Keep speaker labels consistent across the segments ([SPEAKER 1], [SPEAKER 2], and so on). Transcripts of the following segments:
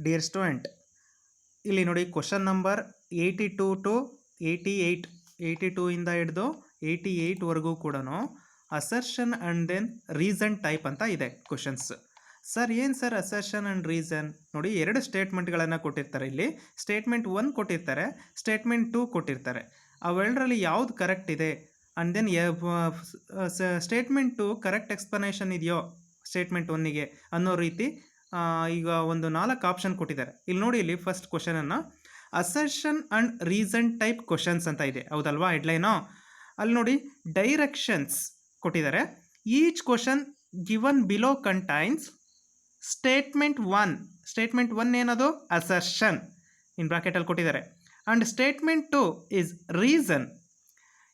[SPEAKER 1] Dear student, ಇಲ್ಲಿ ನೋಡಿ question number 82 to 88, 82 ಇಂದ ಹಿಡಿದು 88ವರೆಗೂ ಕೂಡ assertion and then reason type ಅಂತ ಇದೆ ಕ್ವಶನ್ಸ್. ಸರ್ ಏನು ಸರ್ ಅಸರ್ಷನ್ ಆ್ಯಂಡ್ ರೀಸನ್? ನೋಡಿ, ಎರಡು ಸ್ಟೇಟ್ಮೆಂಟ್ಗಳನ್ನು ಕೊಟ್ಟಿರ್ತಾರೆ. ಇಲ್ಲಿ ಸ್ಟೇಟ್ಮೆಂಟ್ 1 ಕೊಟ್ಟಿರ್ತಾರೆ, ಸ್ಟೇಟ್ಮೆಂಟ್ 2 ಕೊಟ್ಟಿರ್ತಾರೆ. ಅವೆರಡರಲ್ಲಿ ಯಾವ್ದು ಕರೆಕ್ಟ್ ಇದೆ and then statement 2 correct explanation ಇದೆಯೋ ಸ್ಟೇಟ್ಮೆಂಟ್ 1ಗೆ ಅನ್ನೋ ರೀತಿ ಈಗ ಒಂದು 4 ಆಪ್ಷನ್ ಕೊಟ್ಟಿದ್ದಾರೆ. ಇಲ್ಲಿ ನೋಡಿ, ಇಲ್ಲಿ ಫಸ್ಟ್ ಕ್ವಶನನ್ನು assertion and reason type questions ಅಂತ ಇದೆ, ಹೌದಲ್ವಾ ಹೆಡ್ಲೈನು? ಅಲ್ಲಿ ನೋಡಿ, ಡೈರೆಕ್ಷನ್ಸ್ ಕೊಟ್ಟಿದ್ದಾರೆ. Each question given below contains statement 1. Statement 1 ಏನದು? ಅಸರ್ಷನ್ ಇನ್ ಬ್ರಾಕೆಟಲ್ಲಿ ಕೊಟ್ಟಿದ್ದಾರೆ. And statement 2 is reason.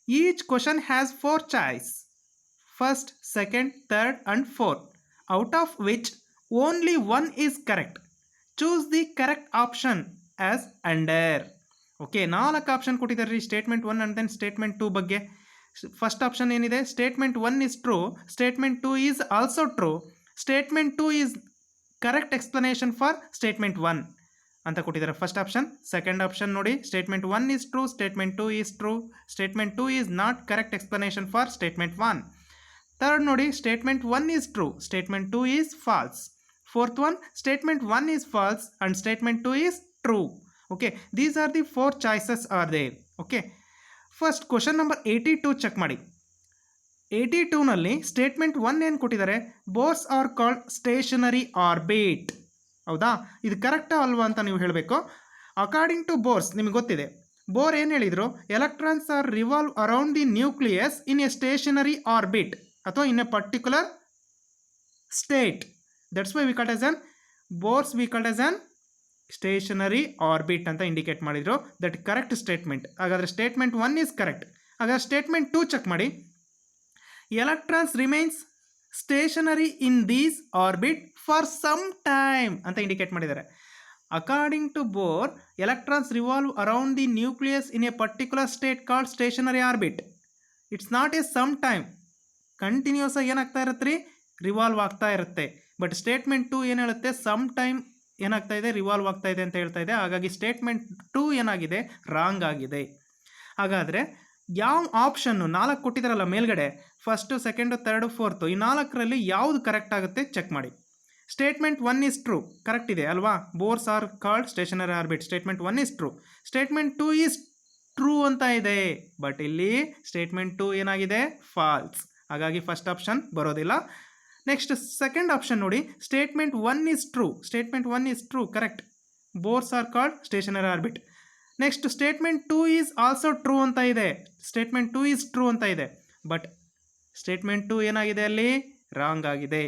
[SPEAKER 1] Each question has 4 choice, first, second, third and fourth, out of which only one is correct. Choose the correct option as under. Okay, 4 option ಕೊಟ್ಟಿದ್ದಾರೆ ರೀ statement 1 and then statement 2 ಬಗ್ಗೆ. First option ಏನಿದೆ? Statement 1 is true, statement 2 is also true, statement 2 is correct explanation for statement 1 ಅಂತ ಕೊಟ್ಟಿದ್ದಾರೆ first option. Second option ನೋಡಿ, statement 1 is true, statement 2 is true, statement 2 is not correct explanation for statement 1. Third ನೋಡಿ, statement 1 is true, statement 2 is falls. Fourth one, statement 1 is false and statement 2 is true. Okay, these are the 4 choices are there. Okay, first question number 82 check ಮಾಡಿ. 82 ನಲ್ಲಿ statement 1 ಏನು ಕೊಟ್ಟಿದ್ದಾರೆ? Bohr's are called stationary orbit. ಹೌದಾ? ಇದು ಕರೆಕ್ಟಾ ಅಲ್ವಾ ಅಂತ ನೀವು ಹೇಳಬೇಕು. ಅಕಾರ್ಡಿಂಗ್ ಟು ಬೋರ್ಸ್, ನಿಮಗೆ ಗೊತ್ತಿದೆ ಬೋರ್ ಏನು ಹೇಳಿದರು? Electrons are revolve around the nucleus in a stationary orbit ಅಥವಾ in a particular state. That's why we called as an Bohr's we called as an stationary orbit ಅಂತ indicate ಮಾಡಿದ್ರು. That correct statement. ಹಾಗಾದರೆ statement 1 is correct. ಹಾಗಾದ್ರೆ statement 2 check ಮಾಡಿ. Electrons remains stationary in these orbit for some time ಅಂತ indicate ಮಾಡಿದ್ದಾರೆ. According to Bohr, electrons revolve around the nucleus in a particular state called stationary orbit. It's not a some time, continuous ಆಗಿ ಏನಾಗ್ತಾ ಇರುತ್ತೆ ರೀ? Revolve ಆಗ್ತಾ ಇರುತ್ತೆ. But statement 2 ಏನು ಹೇಳುತ್ತೆ? ಸಮ್ ಟೈಮ್ ಏನಾಗ್ತಾ ಇದೆ? ರಿವಾಲ್ವ್ ಆಗ್ತಾ ಇದೆ ಅಂತ ಹೇಳ್ತಾ ಇದೆ. ಹಾಗಾಗಿ ಸ್ಟೇಟ್ಮೆಂಟ್ 2 ಏನಾಗಿದೆ? ರಾಂಗ್ ಆಗಿದೆ. ಹಾಗಾದರೆ ಯಾವ ಆಪ್ಷನ್ನು 4 ಕೊಟ್ಟಿದ್ದಾರಲ್ಲ ಮೇಲ್ಗಡೆ, ಫಸ್ಟು, ಸೆಕೆಂಡು, ಥರ್ಡು, ಫೋರ್ತು, ಈ 4ರಲ್ಲಿ ಯಾವುದು ಕರೆಕ್ಟ್ ಆಗುತ್ತೆ ಚೆಕ್ ಮಾಡಿ. ಸ್ಟೇಟ್ಮೆಂಟ್ 1 ಈಸ್ ಟ್ರೂ, ಕರೆಕ್ಟ್ ಇದೆ ಅಲ್ವಾ? Bohr's are called stationary orbit. Statement 1 is true. Statement 2 is true ಅಂತ ಇದೆ, ಬಟ್ ಇಲ್ಲಿ ಸ್ಟೇಟ್ಮೆಂಟ್ 2 ಏನಾಗಿದೆ? ಫಾಲ್ಸ್. ಹಾಗಾಗಿ ಫಸ್ಟ್ ಆಪ್ಷನ್ ಬರೋದಿಲ್ಲ. ನೆಕ್ಸ್ಟ್ ಸೆಕೆಂಡ್ ಆಪ್ಷನ್ ನೋಡಿ, statement 1 is true. Statement 1 is true, correct. Bohr's are called stationary orbit. Next statement 2 is also true ಅಂತ ಇದೆ. Statement 2 is true ಅಂತ ಇದೆ, ಬಟ್ ಸ್ಟೇಟ್ಮೆಂಟ್ 2 ಏನಾಗಿದೆ? ಅಲ್ಲಿ ರಾಂಗ್ ಆಗಿದೆ.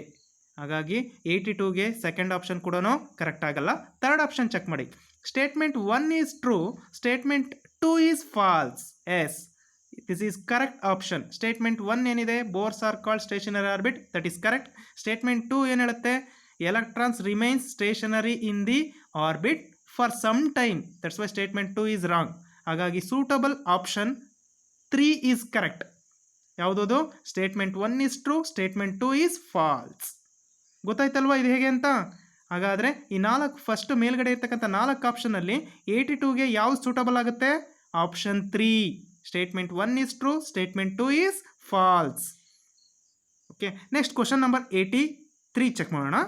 [SPEAKER 1] ಹಾಗಾಗಿ 82ಗೆ ಸೆಕೆಂಡ್ ಆಪ್ಷನ್ ಕೂಡ ಕರೆಕ್ಟ್ ಆಗಲ್ಲ. ಥರ್ಡ್ ಆಪ್ಷನ್ ಚೆಕ್ ಮಾಡಿ. Statement 1 is true, statement 2 is false. Yes, this is correct option. Statement 1 ಏನಿದೆ? Bohr's are called stationary orbit, that is correct. Statement 2 ಏನು ಹೇಳುತ್ತೆ? Electrons remains stationary in the orbit for some time. That's why statement 2 is wrong. ಹಾಗಾಗಿ suitable option 3 is correct. ಯಾವುದದು? Statement 1 is true, statement 2 is false. ಗೊತ್ತಾಯ್ತಲ್ವಾ ಇದು ಹೇಗೆ ಅಂತ? ಹಾಗಾದರೆ ಈ 4 ಫಸ್ಟ್ ಮೇಲ್ಗಡೆ ಇರ್ತಕ್ಕಂಥ 4 ಆಪ್ಷನಲ್ಲಿ 82ಗೆ ಯಾವ್ದು ಸೂಟಬಲ್ ಆಗುತ್ತೆ? Option 3. Statement 1 is true, statement 2 is false. Okay, next question number 83 check ಮಾಡೋಣ.